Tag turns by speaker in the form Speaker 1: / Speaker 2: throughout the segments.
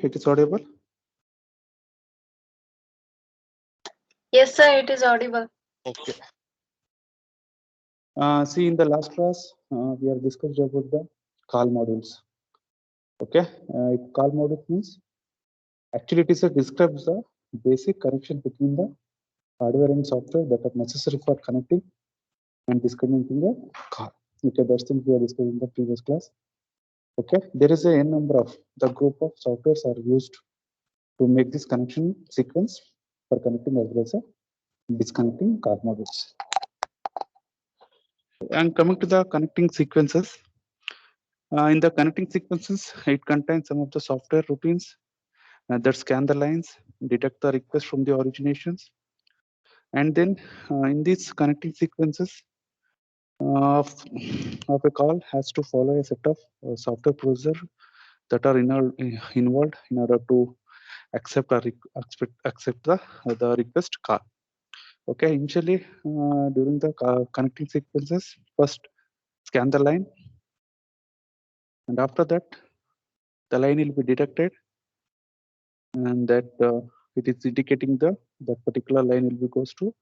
Speaker 1: It is audible?
Speaker 2: Yes, sir, it is audible.
Speaker 1: Okay. See, in the last class, we have discussed about the call modules. Okay, call module means actually it is a describes the basic connection between the hardware and software that are necessary for connecting and disconnecting a call. Okay, that's thing we are discussing in the previous class. Okay, there is a n number of the group of softwares are used to make this connection sequence for connecting as well as disconnecting call modules. And coming to the connecting sequences, in the connecting sequences, it contains some of the software routines that scan the lines, detect the request from the originations, and then in these connecting sequences of a call has to follow a set of software procedure that are involved in order to accept or accept the request call. Okay, initially during the connecting sequences, first scan the line, and after that the line will be detected, and that it is indicating that particular line will be goes to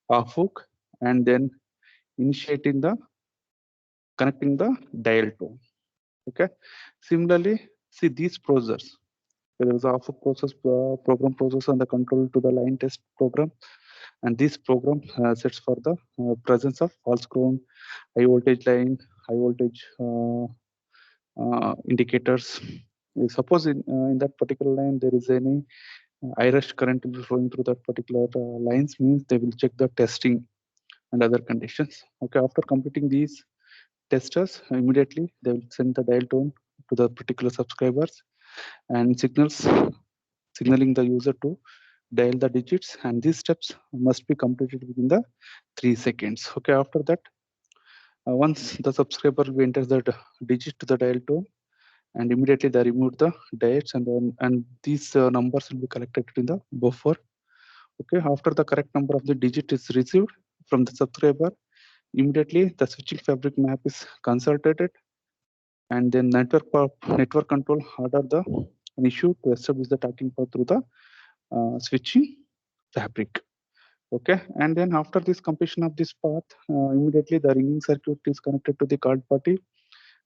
Speaker 1: off hook, and then initiating the connecting the dial tone. Okay, similarly, see these processors. There is off hook process, program process, and the control to the line test program, and this program sets for the presence of false ground, high voltage line, high voltage indicators. Suppose in that particular line there is any iRest current will be flowing through that particular lines, means they will check the testing and other conditions. Okay, after completing these testers, immediately they will send the dial tone to the particular subscribers and signaling the user to dial the digits, and these steps must be completed within the 3 seconds. Okay, after that, once the subscriber enters the digit to the dial tone, and immediately they remove the diets, and these numbers will be collected in the buffer. Okay, after the correct number of the digit is received from the subscriber, immediately the switching fabric map is consulted, and then network control order an issue to establish the talking path through the switching fabric. Okay, and then after this completion of this path, immediately the ringing circuit is connected to the called party,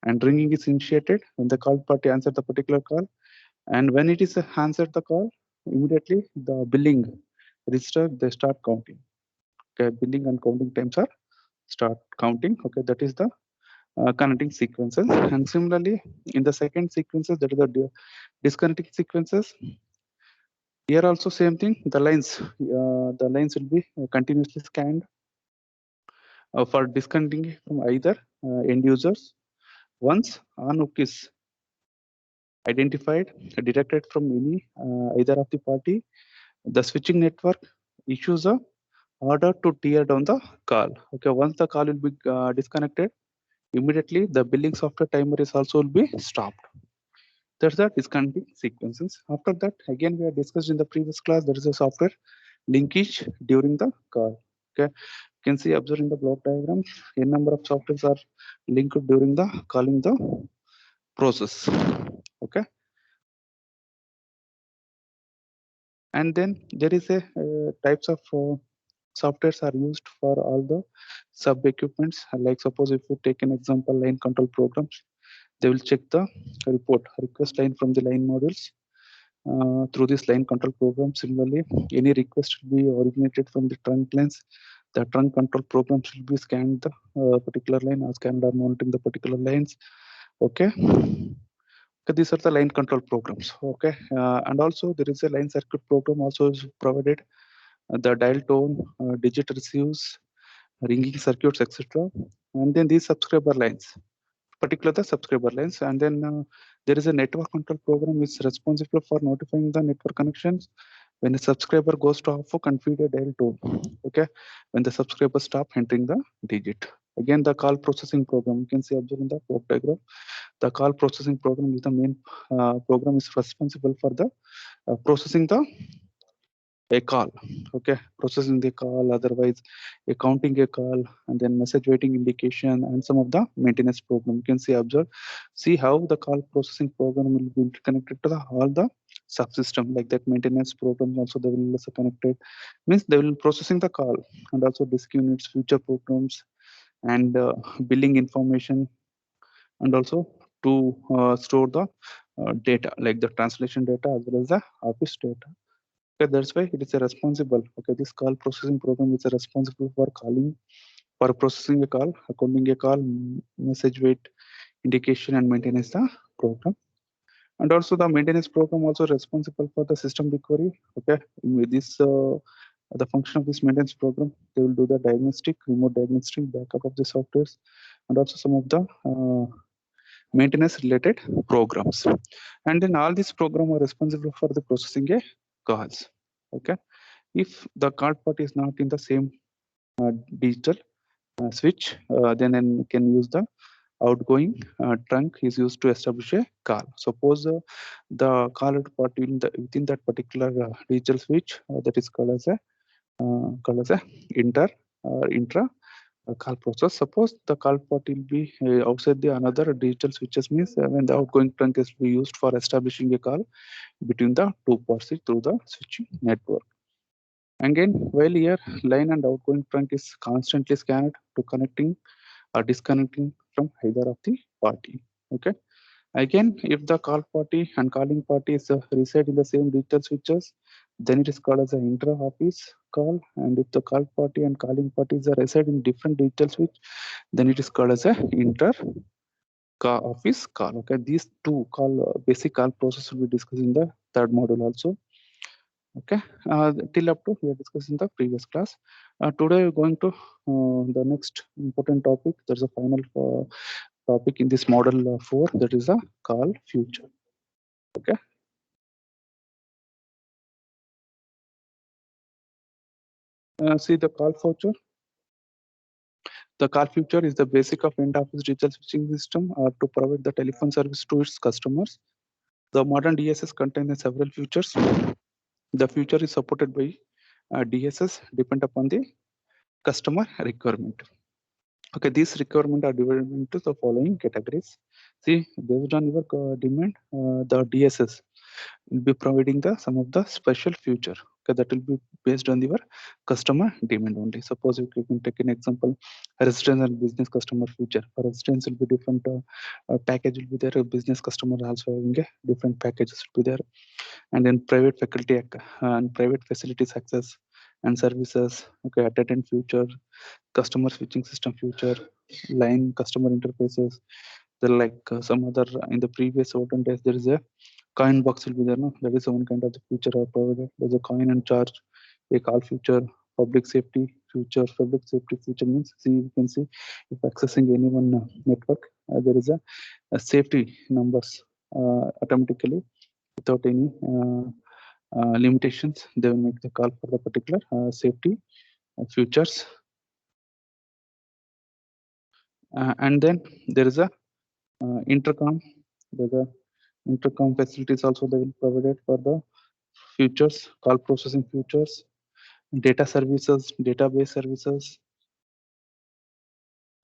Speaker 1: and ringing is initiated when the called party answers the particular call, and when it is answered the call, immediately the billing register they start counting. Okay, billing and counting times are start counting. Okay, that is the connecting sequences. And similarly, in the second sequences, that is the disconnecting sequences, here also same thing. The lines will be continuously scanned for disconnecting from either end users. Once on hook is identified, detected from any either of the party, the switching network issues a order to tear down the call. Okay, once the call will be disconnected, immediately the billing software timer is also will be stopped. That's the disconnecting sequences. After that, again we have discussed in the previous class, there is a software linkage during the call. Okay, you can see observe in the block diagram, a number of softwares are linked during the calling the process. Okay, and then there is a types of softwares are used for all the sub equipments. Like suppose if you take an example, line control programs, they will check the request line from the line modules through this line control program. Similarly, any request will be originated from the trunk lines. The trunk control program should be scanned the particular line or scanned or monitoring the particular lines. Okay. Okay, these are the line control programs. Okay, and also there is a line circuit program also is provided. The dial tone, digit receives, ringing circuits, etc. And then these subscriber lines, particular the subscriber lines, and then there is a network control program which is responsible for notifying the network connections when a subscriber goes to off and feed a dial tone. Okay, when the subscriber stop entering the digit. Again, the call processing program, you can see observe in the block diagram. The call processing program is the main program is responsible for the processing the a call, okay, processing the call, otherwise counting a call, and then message waiting indication, and some of the maintenance program. You can see how the call processing program will be interconnected to all the subsystem, like that maintenance program also they will also connected, means they will processing the call, and also disk units, future programs, and billing information, and also to store the data, like the translation data as well as the office data. Okay, that's why it is a responsible. Okay, this call processing program is a responsible for for processing a call, accounting a call, message wait indication, and maintenance the program. And also the maintenance program also responsible for the system recovery. Okay, with this the function of this maintenance program, they will do the diagnostic, remote diagnostic, backup of the softwares, and also some of the maintenance related programs. And then all these programs are responsible for the processing a calls. Okay, if the card part is not in the same digital switch, then can use the outgoing trunk is used to establish a call. Suppose the called part within that particular digital switch, that is called as a intra call process. Suppose the call part will be outside the another digital switches, means when the outgoing trunk is be used for establishing a call between the two parts through the switching network. Again, while here line and outgoing trunk is constantly scanned to connecting or disconnecting from either of the party. Okay. Again, if the call party and calling party is reside in the same digital switches, then it is called as an intra-office call. And if the call party and calling parties are reside in different digital switch, then it is called as a inter-office call. Okay, these two basic call process will be discussed in the third module also. Okay, till up to we are discussing the previous class. Today we're going to the next important topic. There's a final topic in this model 4, that is a call future. Okay. See the call future. The call future is the basic of end office digital switching system to provide the telephone service to its customers. The modern DSS contains several features. The future is supported by DSS depend upon the customer requirement. Okay, these requirements are divided into the following categories. See, based on your demand, the DSS will be providing some of the special feature. Okay, that will be based on your customer demand only. Suppose you can take an example, residence and business customer feature. For residence will be different package will be there. Business customer also having a different packages will be there, and then private faculty and private facilities access and services. Okay, attendant feature, customer switching system feature, line customer interfaces. There like some other in the previous olden days, there is a coin box will be there. No, that is one kind of the feature are provided. There's a coin and charge, a call feature, public safety feature. Public safety feature means, see, you can see if accessing any one network, there is a safety numbers automatically without any limitations. They will make the call for the particular safety features. And then there is a intercom. There's a intercom facilities also they will provided for the features, call processing features, data services, database services,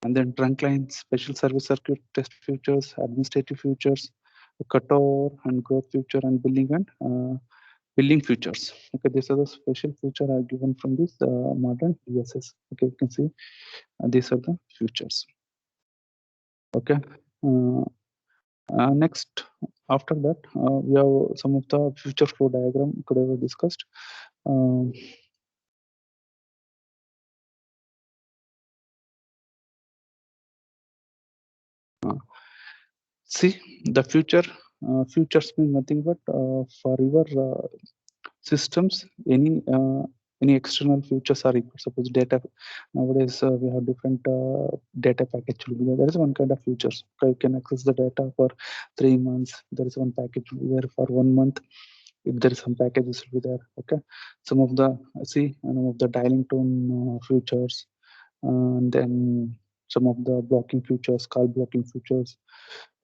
Speaker 1: and then trunk lines, special service circuit test features, administrative features, cutover and growth feature, and billing and billing features. Okay, these are the special feature are given from this modern DSS. Okay, you can see these are the features. Okay. Next, after that, we have some of the future flow diagram could have discussed. See, the futures mean nothing but for your systems, any external features are equal. Suppose data, nowadays we have different data package will be there. There is one kind of features. Okay, you can access the data for 3 months. There is one package will be there for 1 month. If there is some packages will be there. Okay, some of the some of the dialing tone features, and then some of the blocking features, call blocking features,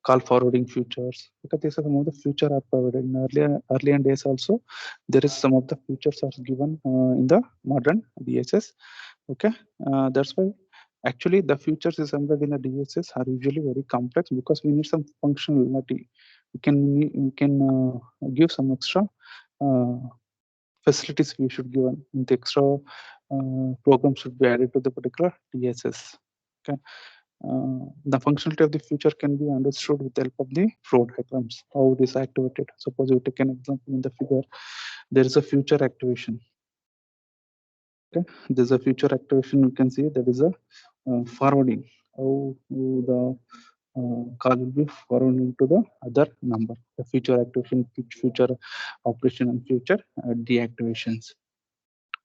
Speaker 1: call forwarding features. Because these are some of the feature are provided in earlier days also. There is some of the features are given in the modern DSS. Okay, that's why actually the features is embedded in the DSS are usually very complex because we need some functionality. We can give some extra facilities we should give, and the extra program should be added to the particular DSS. Okay. The functionality of the feature can be understood with the help of the flow diagrams, how it is activated. Suppose you take an example in the figure, there is a feature activation. Okay, there's a feature activation. You can see there is a forwarding. How the call will be forwarding to the other number. The feature activation, feature operation, and feature deactivations.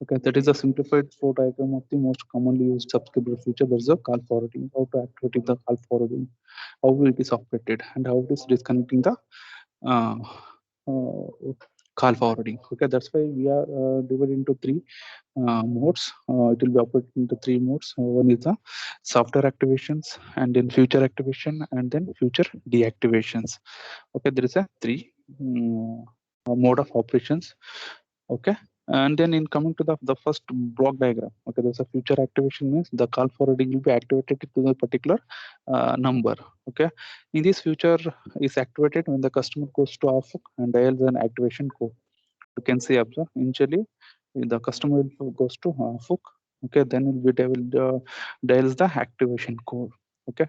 Speaker 1: Okay, that is a simplified flow diagram of the most commonly used subscriber feature. There is a call forwarding. How to activate the call forwarding, how it is operated, and how it is disconnecting the uh, call forwarding. Okay, that's why we are divided into three modes. It will be operated into three modes. One is the software activations, and then future activation, and then future deactivations. Okay, there is a three mode of operations. Okay, and then in coming to the first block diagram. Okay, there's a future activation means the call forwarding will be activated to the particular number. Okay, in this future is activated when the customer goes to off and dials an activation code. You can see observe initially the customer will goes to hook. Okay, then will be dials the activation code. Okay,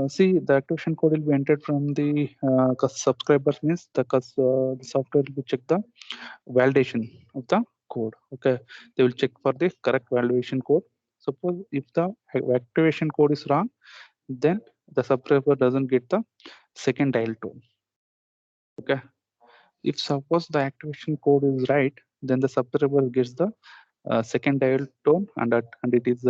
Speaker 1: see the activation code will be entered from the subscribers means the software will check the validation of the code. Okay, they will check for the correct validation code. Suppose if the activation code is wrong, then the subscriber doesn't get the second dial tone. Okay, if suppose the activation code is right, then the subscriber gets the second dial tone, and it is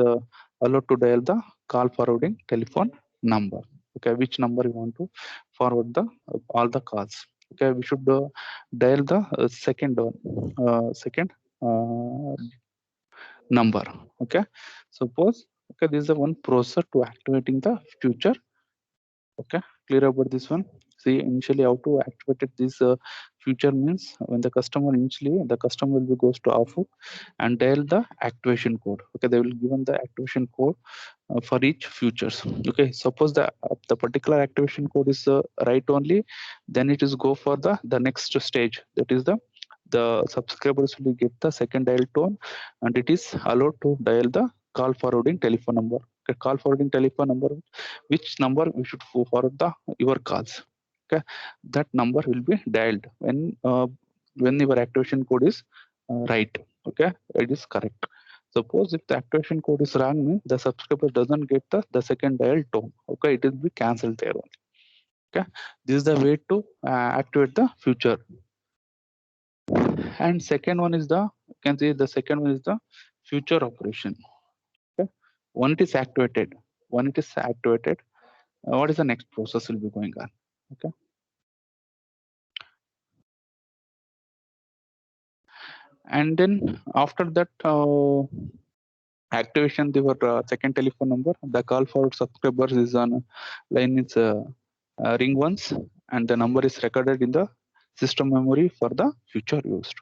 Speaker 1: allowed to dial the call forwarding telephone number. Okay, which number you want to forward the all the calls. Okay, we should dial the second number. Okay, suppose okay, this is the one process to activating the future. Okay, clear about this one. See initially how to activate this future means when the customer will be goes to output and dial the activation code. Okay, they will given the activation code for each futures. Okay, suppose the particular activation code is right only, then it is go for the next stage. That is the subscribers will get the second dial tone, and it is allowed to dial the call forwarding telephone number. Okay, call forwarding telephone number, which number we should forward your calls. Okay, that number will be dialed when your activation code is right. Okay, it is correct. Suppose if the activation code is wrong, means the subscriber doesn't get the second dial tone. Okay, it will be cancelled there only. Okay, this is the way to activate the future. And second one is you can see the second one is the future operation. Okay, when it is activated, what is the next process will be going on. Okay, and then after that activation your second telephone number, the call forward subscribers is on line is ring once, and the number is recorded in the system memory for the future used.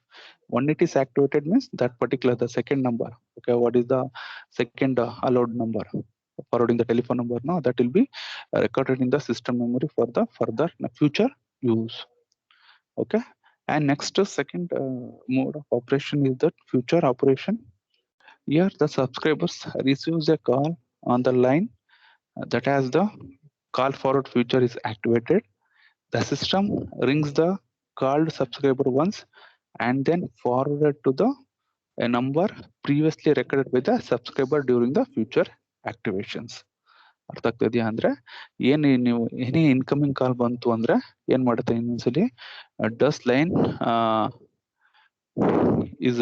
Speaker 1: When it is activated means that particular the second number. Okay, what is the second allowed number forwarding the telephone number now, that will be recorded in the system memory for the further future use. Okay, and next second mode of operation is that future operation. Here the subscribers receives a call on the line that has the call forward feature is activated. The system rings the called subscriber once and then forwarded to a number previously recorded by the subscriber during the future activations. ಅರ್ಥ ಆಗ್ತಿದೆಯಾ ಅಂದ್ರೆ ಏನು ನೀವು ಏನೇ incoming call ಬಂತು ಅಂದ್ರೆ ಏನ್ ಮಾಡುತ್ತೆ ಇನ್ನೊಂದ್ಸಲಿ ಡಸ್ line is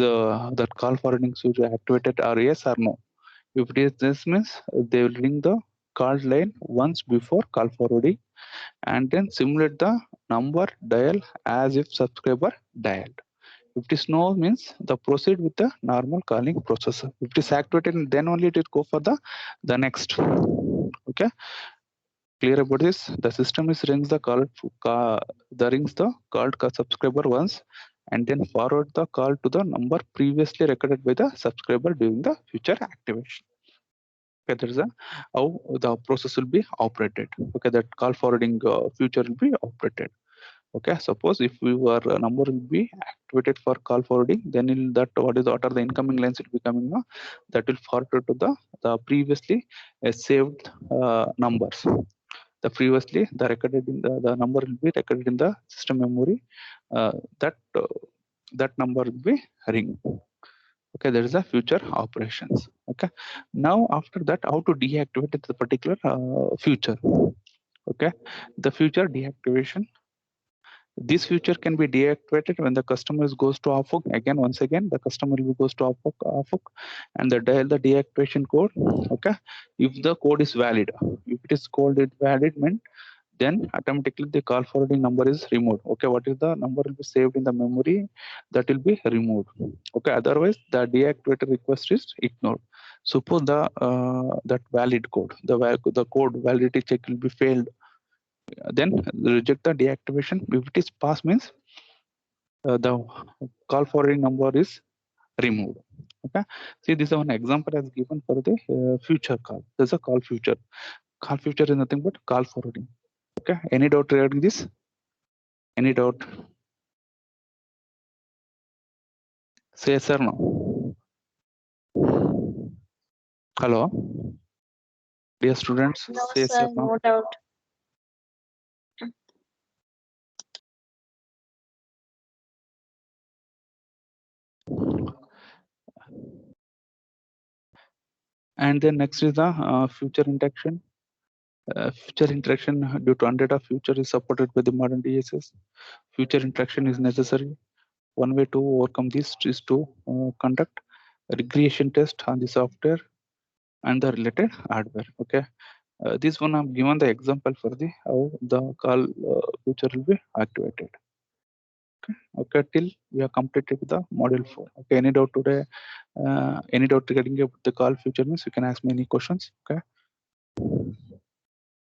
Speaker 1: that call forwarding switch activated or yes or no. If it is this means they will ring the call line once before call forwarding and then simulate the number dial as if subscriber dialed. If it is no means the proceed with the normal calling process. If it is activated then only it will go for the next. Okay, Clear about this? The system is rings the called subscriber once, and then forward the call to the number previously recorded by the subscriber during the future activation. Okay, that is how the process will be operated. Okay, that call forwarding future will be operated. Okay, suppose if your number will be activated for call forwarding, then what are the incoming lines will be coming now, that will forward to the previously saved numbers. The previously the recorded in the number will be recorded in the system memory. That number will be ring. Okay, there is a future operations. Okay, now after that, how to deactivate the particular future. Okay, the future deactivation. This feature can be deactivated when the customer goes to AFOG. Again, once again, the customer will goes to AFOG and dial the deactivation code. Okay, if the code is valid, if it is called it valid, meant then automatically the call forwarding number is removed. Okay, what is the number will be saved in the memory, that will be removed. Okay, otherwise the deactivated request is ignored. Suppose that valid code, the code validity check will be failed, then reject the deactivation. If it is pass, means the call forwarding number is removed. Okay, see, this is one example as given for the future call. There's a call future. Call future is nothing but call forwarding. Okay, any doubt regarding this? Any doubt? Say yes or no. Hello, dear students.
Speaker 2: No,
Speaker 1: Say yes
Speaker 2: sir,
Speaker 1: or no.
Speaker 2: no doubt.
Speaker 1: And then next is the future interaction. Future interaction due to undead of future is supported by the modern DSS. Future interaction is necessary. One way to overcome this is to conduct a regression test on the software and the related hardware. Okay, this one I'm given the example for the how the call future will be activated. Okay, till we are completed with the module 4. Okay, any doubt today? Any doubt regarding the call future means you can ask me any questions. Okay,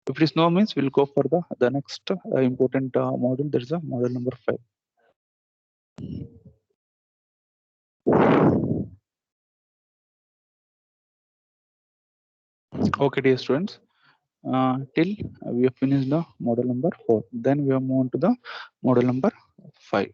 Speaker 1: if it is no means we'll go for the next important module. There is a module number 5. Okay, dear students, till we have finished the model number 4, then we have moved to the model number 5.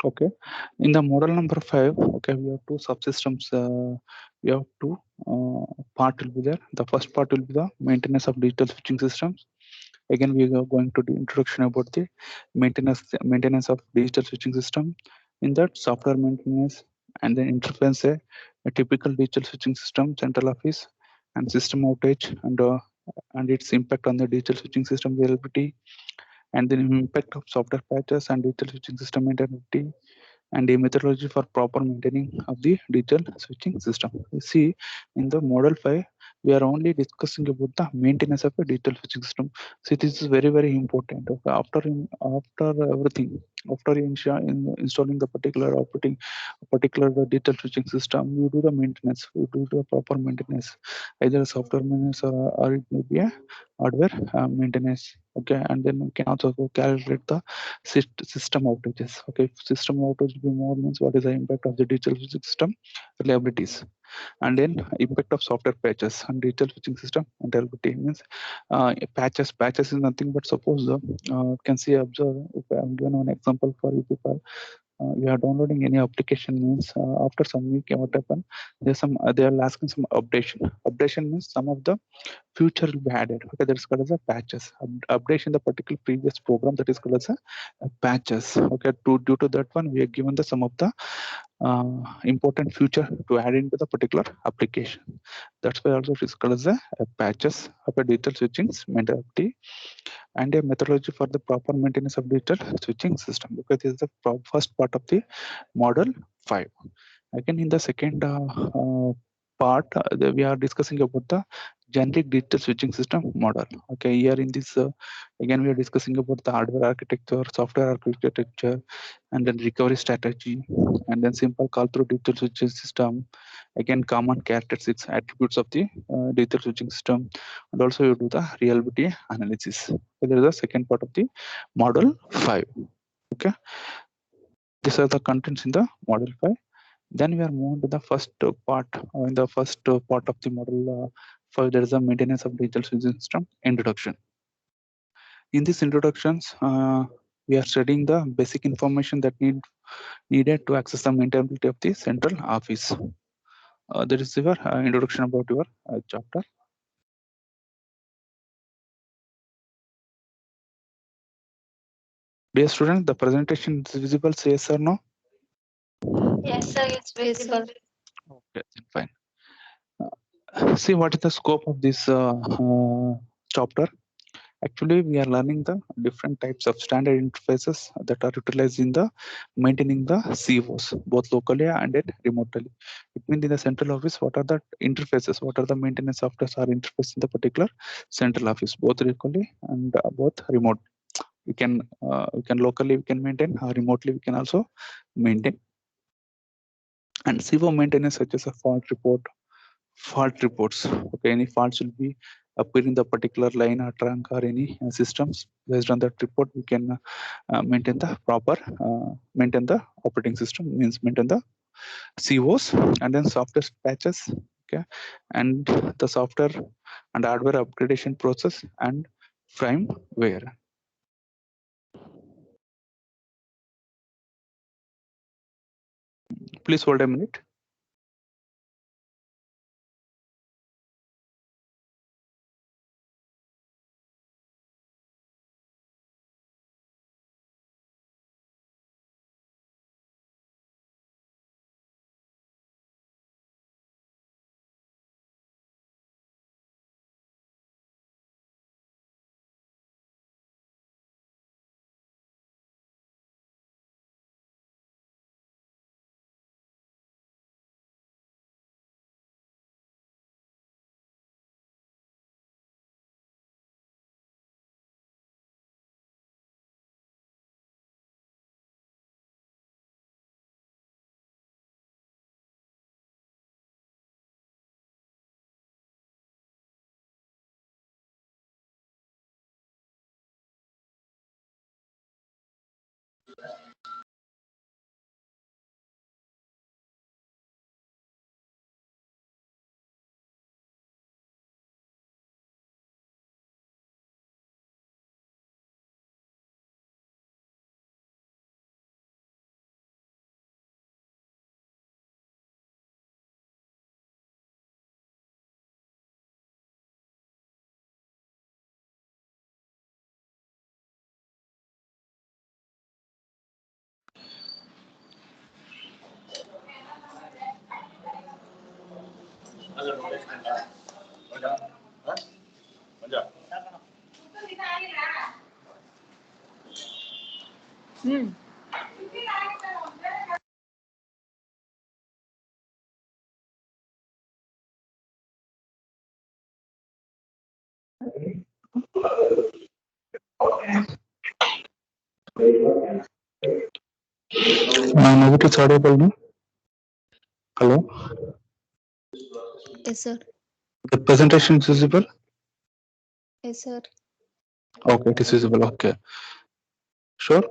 Speaker 1: Okay, in the model number 5, okay, we have two subsystems. We have two part will be there. The first part will be the maintenance of digital switching systems. Again, we are going to the introduction about the maintenance of digital switching system. In that, software maintenance and then interface a typical digital switching system, central office, and system outage, and its impact on the digital switching system reliability, and then impact of software patches and digital switching system integrity, and a methodology for proper maintaining of the digital switching system. You see, in the model 5, we are only discussing about the maintenance of a digital switching system. So this is very important. Okay, after everything, after installing the particular digital switching system, you do the maintenance. You do the proper maintenance, either software maintenance or it may be a hardware maintenance. Okay, and then we can also calculate the system outages. Okay, if system outage will be more, means what is the impact of the digital switching system reliabilities, and then impact of software patches and digital switching system reliability. Means patches is nothing but, suppose can see, observe, if I'm given one example for you people. You are downloading any application, means after some week what happen, they are asking some updation means some of the future will be added. Okay, that is called as a patches. Updation the particular previous program, that is called as a patches. Okay, due to that one, we are given the some of the important feature to add into the particular application. That's why also it is called as a patches of a digital switching mentality and a methodology for the proper maintenance of digital switching system, because this is the first part of the model 5. Again, in the second part, we are discussing about the generic digital switching system model. Okay, here in this, again, we are discussing about the hardware architecture, software architecture, and then recovery strategy, and then simple call through digital switching system. Again, common characteristics, attributes of the digital switching system, and also you do the reliability analysis. So there is the second part of the model 5. Okay, these are the contents in the model 5. Then we are moving to the first part. In the first part of the model, there is a maintenance of digital switching system introduction. In these introductions, we are studying the basic information that needed to access the maintainability of the central office. That is your introduction about your chapter. Dear student, the presentation is visible. Say yes or no.
Speaker 2: Yes, sir, it's visible.
Speaker 1: Okay, then fine. See what is the scope of this chapter. Actually, we are learning the different types of standard interfaces that are utilized in the maintaining the COs, both locally and remotely. It means in the central office, what are the interfaces, what are the maintenance softwares are interface in the particular central office, both locally and both remote. We can locally we can maintain, remotely we can also maintain. And CO maintenance such as a fault reports. Okay, any faults will be appear in the particular line or trunk or any systems. Based on that report, we can maintain the proper maintain the operating system, means maintain the COs, and then software patches. Okay, and the software and hardware upgradation process and firmware. Please hold a minute. Now it is audible, no? Hello.
Speaker 3: Yes, sir.
Speaker 1: The presentation is visible.
Speaker 3: Yes, sir.
Speaker 1: Okay, it is visible. Okay, sure.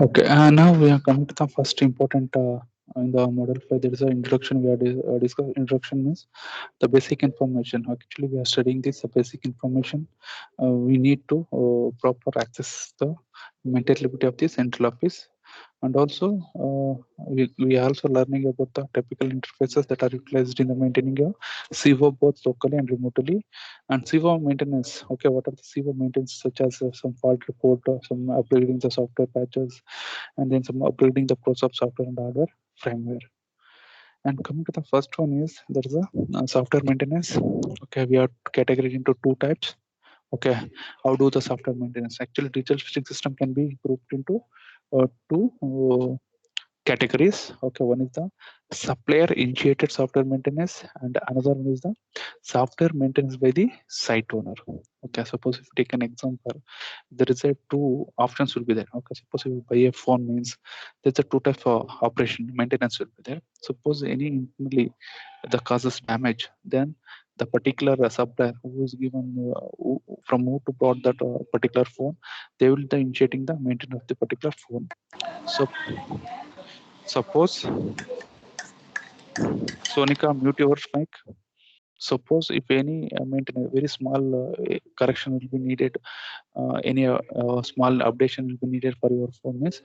Speaker 1: Okay, now we are coming to the first important in the model 5. There is an introduction. We are discussing introduction means the basic information. Actually, we are studying this basic information. We need to proper access the maintainability of the central office. And also, we are also learning about the typical interfaces that are utilized in the maintaining your CVO both locally and remotely. And CVO maintenance, okay, what are the CVO maintenance such as some fault report, some upgrading the software patches, and then some upgrading the ProSoft software and hardware firmware. And coming to the first one is there is a software maintenance. Okay, we are categorized into two types. Okay, how do the software maintenance? Actually, digital switching system can be grouped into two categories. Okay, one is the supplier initiated software maintenance, and another one is the software maintenance by the site owner. Okay, suppose if you take an example, there is a two options will be there. Okay, suppose if you buy a phone, means there's a two type of operation maintenance will be there. Suppose any internally that causes damage, then the particular supplier who is given from who to bought that particular phone, they will be initiating the maintenance of the particular phone. So suppose Sonika, mute your mic. Suppose if any maintenance, very small correction will be needed, any small updation will be needed for your phone, means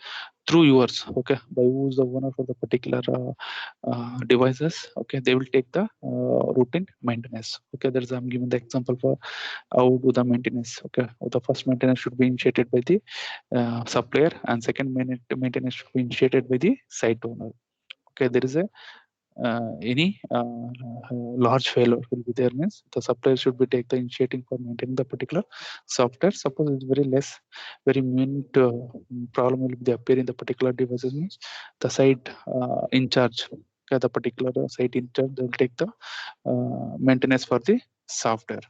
Speaker 1: through yours, okay, by who is the owner for the particular devices, okay, they will take the routine maintenance. Okay, there's I'm giving the example for how do the maintenance. Okay, the first maintenance should be initiated by the supplier, and second maintenance should be initiated by the site owner. Okay, there is a any large failure will be there, means the supplier should be take the initiating for maintaining the particular software. Suppose it's very less, very minute problem will be appear in the particular devices, means the site in charge, okay, the particular site in charge, they will take the maintenance for the software.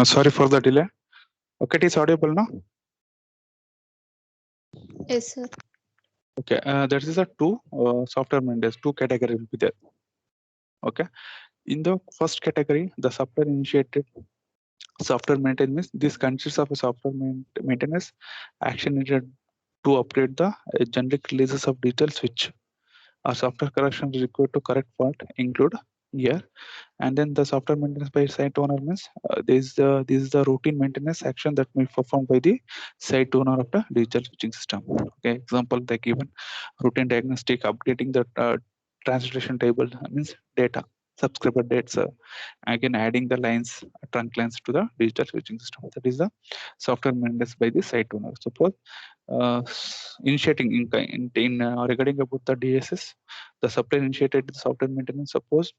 Speaker 1: Sorry for the delay. Okay, it is audible now.
Speaker 3: Yes, sir.
Speaker 1: Okay, there is a two software maintenance, two category will be there. Okay, in the first category, the software initiated software maintenance. This consists of a software maintenance action needed to upgrade the generic releases of digital switch. Or software correction is required to correct fault include here. And then the software maintenance by site owner means this is the routine maintenance action that may be performed by the site owner of the digital switching system. Okay, example the given routine diagnostic, updating the translation table, means data, subscriber dates, again adding the lines, trunk lines to the digital switching system. That is the software maintenance by the site owner. Suppose initiating regarding about the DSS, the supplier initiated the software maintenance. Suppose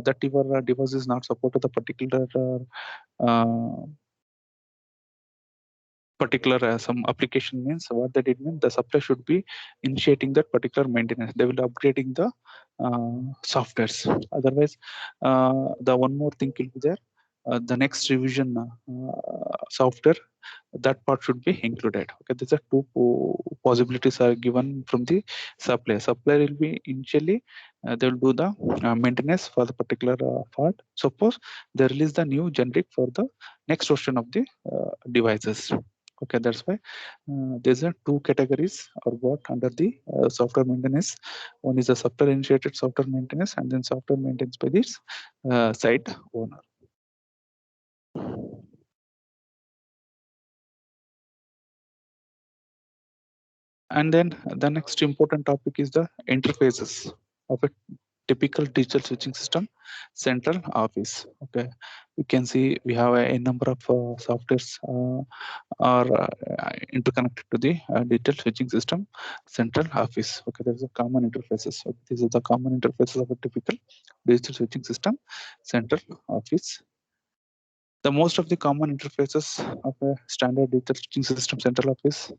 Speaker 1: that your device is not supported the particular some application, means what that it means, the supplier should be initiating that particular maintenance. They will upgrading the softwares. Otherwise, the one more thing will be there, the next revision software, that part should be included. Okay, these are two possibilities are given from the supplier. Supplier will be initially they will do the maintenance for the particular part. Suppose they release the new generic for the next version of the devices. Okay, that's why there's a two categories or what under the software maintenance. One is the supplier initiated software maintenance, and then software maintenance by this site owner. And then the next important topic is the interfaces of a typical digital switching system central office. Okay, you can see we have a number of softwares are interconnected to the digital switching system central office. Okay, there is a common interfaces. So these are the common interfaces of a typical digital switching system central office. The most of the common interfaces of a standard digital switching system central office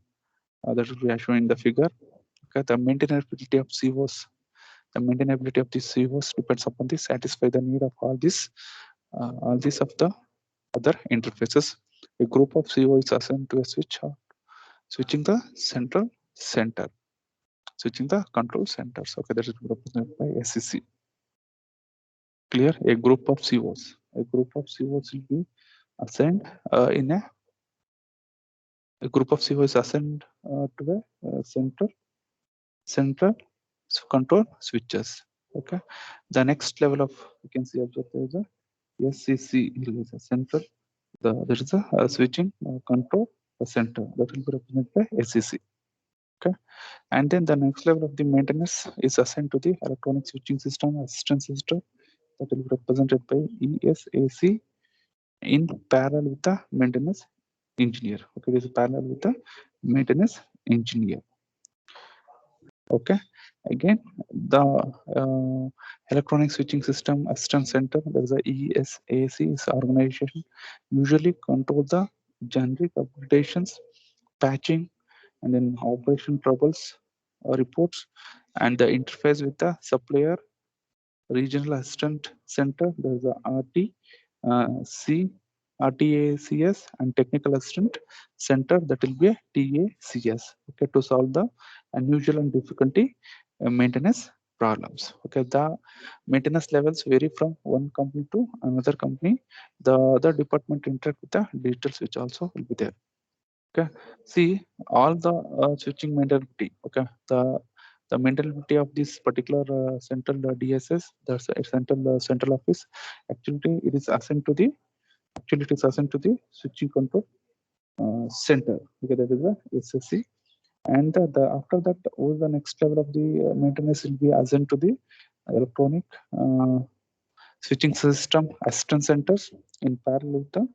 Speaker 1: that will be shown in the figure. Okay, the maintainability of COs, the maintainability of the COs depends upon the satisfy the need of all these of the other interfaces. A group of CO is assigned to a switch, switching the central center, switching the control centers. Okay, that is represented by SCC. Clear? A group of COs. A group of COs will be assigned in a group of COs is assigned to a central control switches. Okay. The next level of you can see observe there is a SCC is a central. There is a switching control center that will be represented by SCC. Okay. And then the next level of the maintenance is assigned to the electronic switching system assistance system that will be represented by ESAC in parallel with the maintenance engineer. Okay, this is parallel with the maintenance engineer. Okay, again the electronic switching system assistance center, there is a ESAC is organization usually control the generic updations, patching, and then operation troubles reports, and the interface with the supplier regional assistant center. There is a RTACS and technical assistant center that will be a TACS. Okay, to solve the unusual and difficulty maintenance problems. Okay, the maintenance levels vary from one company to another company. The other department interact with the digital switch also will be there. Okay, see all the switching maintainability. Okay, the maintainability of this particular central DSS, that's a central office. Actually, it is assigned to the switching control center. Okay, that is the SSC. And after that, all the next level of the maintenance will be assigned to the electronic switching system assistance centers in parallel with the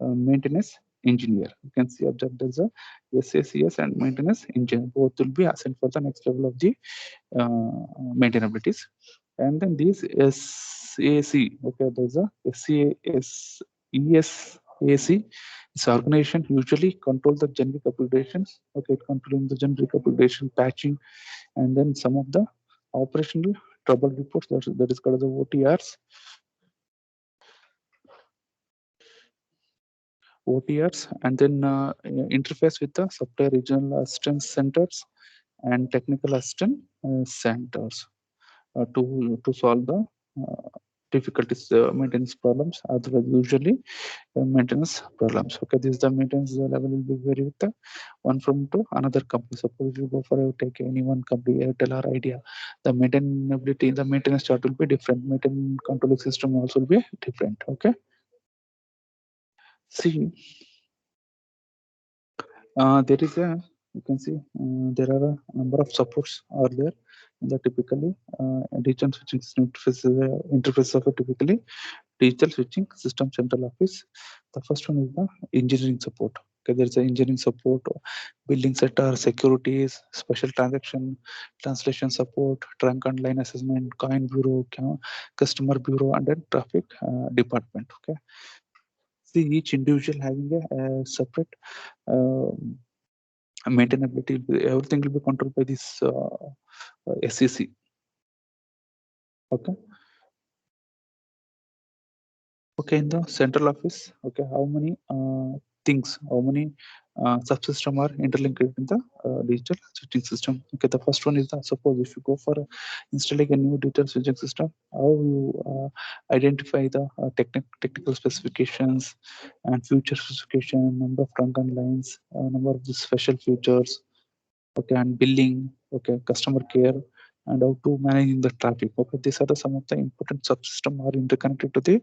Speaker 1: maintenance engineer. You can see observe there's a SACS and maintenance engineer. Both will be assigned for the next level of the maintainabilities. And then these SAC, okay, there's a ESAC. This organization usually control the generic applications. Okay, controlling the generic application patching, and then some of the operational trouble reports that is called as the OTRs. And then interface with the supplier regional assistance centers and technical assistance centers to solve the difficulties maintenance problems, otherwise usually maintenance problems. Okay, this is the maintenance level will be vary with the one from to another company. Suppose you go for take any one company, Airtel or Idea, the maintainability, the maintenance chart will be different. Maintenance control system also will be different. Okay, see there is a, you can see there are a number of supports are there. The typically digital switching system interface of a typically digital switching system central office. The first one is the engineering support. Okay, there's an engineering support, building sector, securities, special transaction, translation support, trunk and line assessment, coin bureau, customer bureau, and then traffic department. Okay, see each individual having a separate maintainability. Everything will be controlled by this SEC. Okay. Okay, in the central office, okay, how many things, how many subsystem are interlinked in the digital switching system? Okay, the first one is the, suppose if you go for installing a new digital switching system, how you identify the technical specifications and future specification, number of trunk and lines, number of the special features, okay, and billing, okay, customer care, and how to manage the traffic. Okay, these are the some of the important subsystem are interconnected to the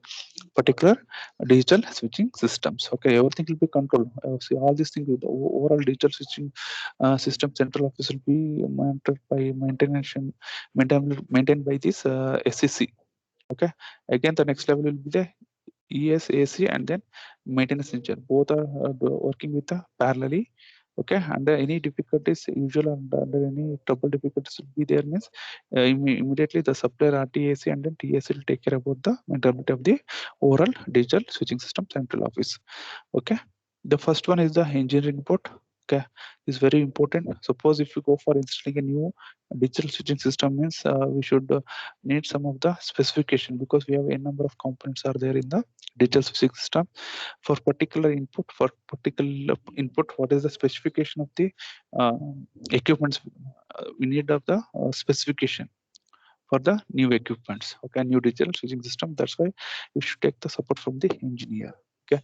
Speaker 1: particular digital switching systems. Okay, everything will be controlled. See all these things, the overall digital switching system central office will be monitored by maintained by this SEC. Okay, again the next level will be the ESAC and then maintenance engineer. Both are working with the parallelly Okay, under any difficulties, usual under any trouble difficulties will be there means immediately the supplier RTAC and then TAC will take care about the interoperability of the overall digital switching system central office. Okay, the first one is the engineering report. Okay, is very important. Suppose if you go for installing a new digital switching system means we should need some of the specification, because we have a number of components are there in the digital switching system. For particular input, what is the specification of the equipments? We need of the specification for the new equipments. Okay, new digital switching system. That's why you should take the support from the engineer. Okay,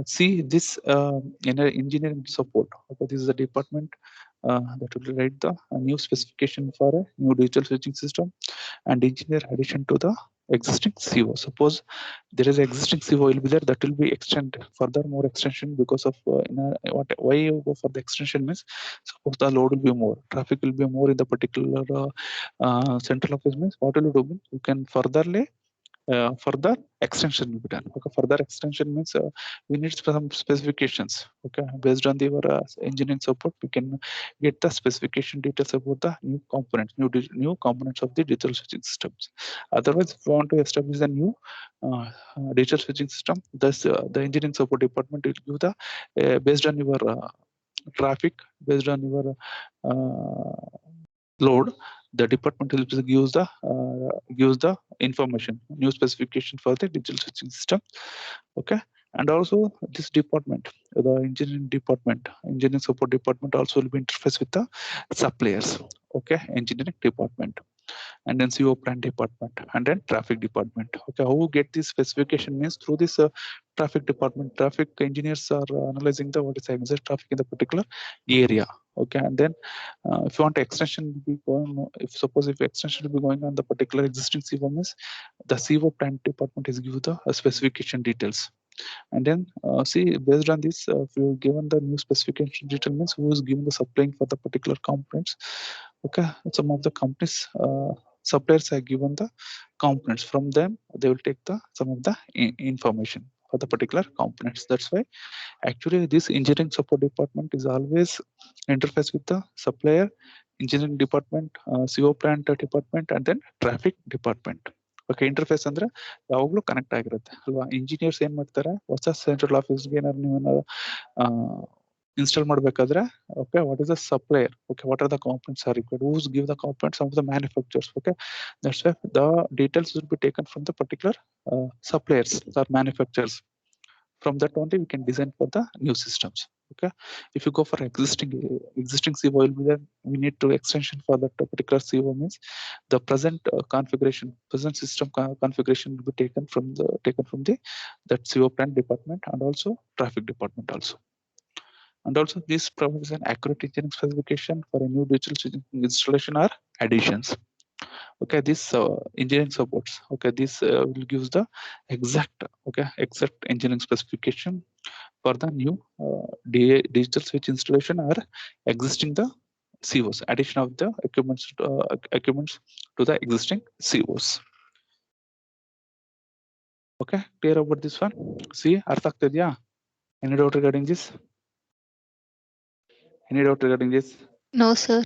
Speaker 1: see this in engineering support. Okay, this is the department that will write the new specification for a new digital switching system and engineer addition to the existing CO. Suppose there is existing CO will be there, that will be extended further more extension, because of why you go for the extension means suppose the load will be more, traffic will be more in the particular central office means what will you do means you can furtherly further extension will be done. Okay, further extension means we need some specifications. Okay, based on the engineering support, we can get the specification details about the new components, new components of the digital switching systems. Otherwise, if you want to establish a new digital switching system, thus the engineering support department will give the based on your traffic, based on your load, the department will gives the information, new specification for the digital switching system. Okay, and also this department, the engineering support department also will be interface with the suppliers. Okay, engineering department, and then CO plant department, and then traffic department. Okay, how get this specification means through this traffic department. Traffic engineers are analyzing the what is the exact traffic in the particular area. Okay, and then if you want extension to be going, if extension will be going on the particular existing CO means the CO plant department is give the specification details. And then see, based on this, if you given the new specification detail means who is given the supplying for the particular components. Okay, some of the companies suppliers are given the components, from them they will take the some of the information for the particular components. That's why actually this engineering support department is always interface with the supplier, engineering department, CO plant department, and then traffic department. Okay, interface ಅಂದ್ರೆ ಯಾವಾಗಲೂ connect ಆಗಿರುತ್ತೆ ಅಲ್ವಾ. Engineers ಏನ್ ಮಾಡ್ತಾರೆ, ಹೊಸ central ಆಫೀಸ್ಗೆ ಏನಾದ್ರು ನೀವು ಇನ್ಸ್ಟಾಲ್ ಮಾಡಬೇಕಾದ್ರೆ okay, what is the supplier, okay, what are the components are required, whose give the components of the manufacturers. Okay, that's why the details will be taken from the particular suppliers or manufacturers. From that only we can design for the new systems. Okay, if you go for existing CO will be there, we need to extension for that particular CO means the present configuration, present system configuration will be taken from the that CO plant department and also traffic department also. And also this provides an accurate engineering specification for a new digital installation or additions. Okay, this engineering supports. Okay, this will gives the exact engineering specification for the new digital switch installation or existing the COs, addition of the equipments to the existing COs. Okay, clear about this one? See, ಅರ್ಥ ಆಗ್ತಿದ್ಯಾ? Any doubt regarding this? Any doubt regarding this?
Speaker 3: No, sir.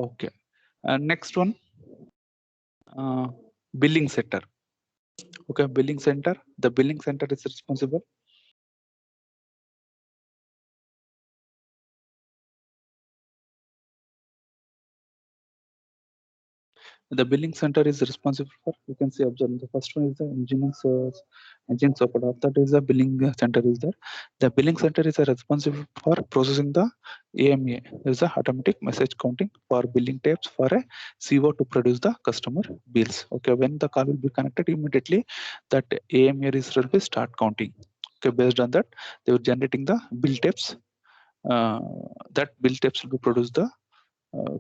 Speaker 1: Okay, next one, billing center. Okay, billing center. The billing center is responsible. The billing center is responsible for, you can see, observe, the first one is the engineering support. After that is the billing center is there. The billing center is responsible for processing the AMA, is the automatic message counting for billing tapes for a CO to produce the customer bills. Okay, when the call will be connected, immediately that AMA register will start counting. Okay, based on that they were generating the bill tapes. That bill tapes will be produced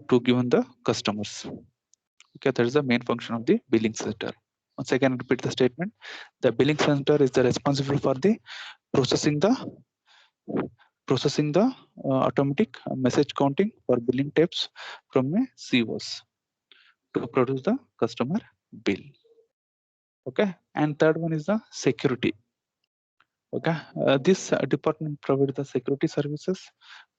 Speaker 1: to given the customers. Okay, that is the main function of the billing center. Once again, repeat the statement. The billing center is the responsible for the processing the automatic message counting for billing tapes from a COs to produce the customer bill. Okay, and third one is the security. Okay, this department provides the security services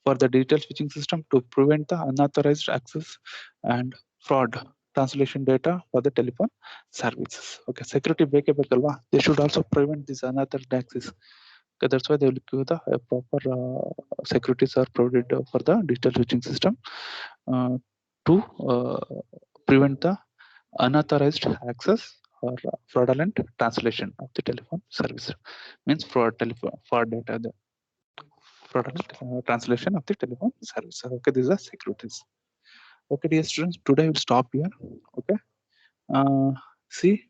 Speaker 1: for the digital switching system to prevent the unauthorized access and fraud translation data for the telephone services. Okay, security ಬೇಕಲ್ವಾ? They should also prevent this unauthorized access. Okay, that's why they will give the proper securities are provided for the digital switching system to prevent the unauthorized access or fraudulent translation of the telephone service. Means fraud data, the fraudulent translation of the telephone service. Okay, these are securities. Okay, dear students, today we'll stop here. Okay, see,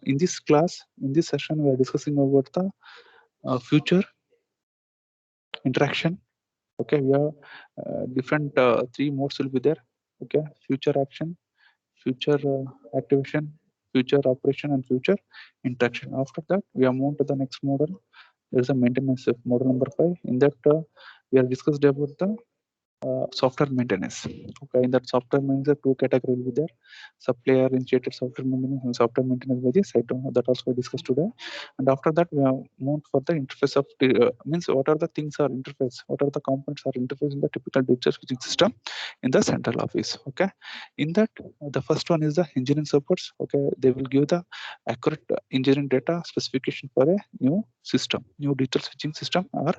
Speaker 1: in this class, in this session, we are discussing about the future interaction. Okay, we have different three modes will be there. Okay, future action, future activation, future operation, and future interaction. After that, we are moved to the next model. There is a maintenance of model number 5. In that, we are discussed about the software maintenance. Okay, in that software maintenance, two categories will be there: supplier initiated software maintenance and software maintenance by the site owner. That also we discussed today. And after that, we have moved for the interface of the means what are the things are interface, what are the components are interface in the typical digital switching system in the central office. Okay, in that the first one is the engineering supports. Okay, they will give the accurate engineering data specification for a new system, new digital switching system, or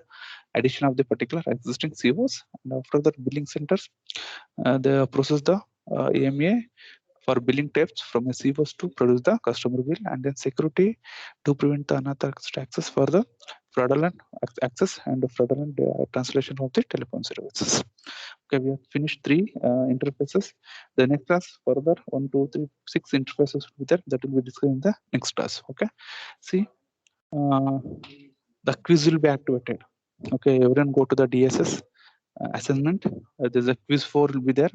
Speaker 1: addition of the particular existing COs. And after that, billing centers, they process the EMA for billing types from a COs to produce the customer bill, and then security to prevent the unauthorized access for the fraudulent access and fraudulent translation of the telephone services. Okay, we have finished 3 interfaces. The next class further 1, 2, 3, 6 interfaces will be there that will be discussed in the next class. Okay, see, the quiz will be activated. Okay, everyone go to the DSS assessment. There's a quiz 4 will be there.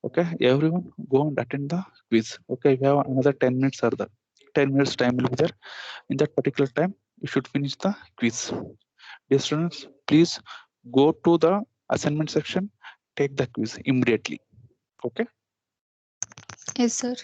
Speaker 1: Okay, everyone go and attend the quiz. Okay, we have another 10 minutes or the 10 minutes time will be there. In that particular time, you should finish the quiz. Dear students, please go to the assignment section, take the quiz immediately. Okay.
Speaker 3: Yes, sir.